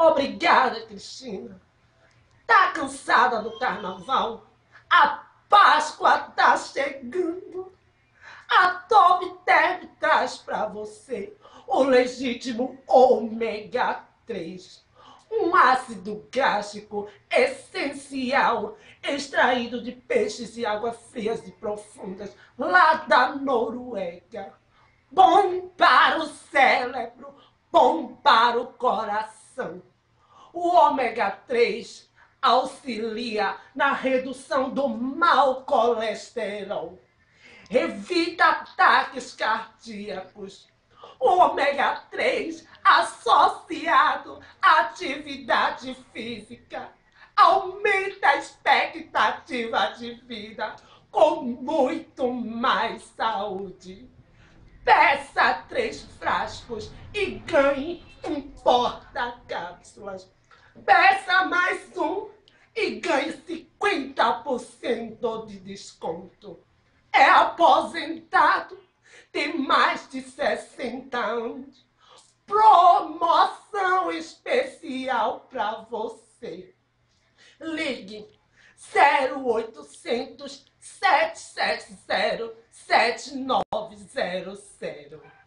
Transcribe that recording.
Obrigada, Cristina. Tá cansada do carnaval? A Páscoa tá chegando. A Top Term traz pra você o legítimo ômega 3. Um ácido gástrico essencial extraído de peixes e águas frias e profundas lá da Noruega. Bom para o cérebro, bom para o coração. O ômega 3 auxilia na redução do mau colesterol, evita ataques cardíacos. O ômega 3 associado à atividade física aumenta a expectativa de vida com muito mais saúde. Peça 3 frascos e ganhe um porta-cápsulas. Peça mais um e ganhe 50% de desconto. É aposentado, tem mais de 60 anos. Promoção especial para você. Ligue 0800 770 7900.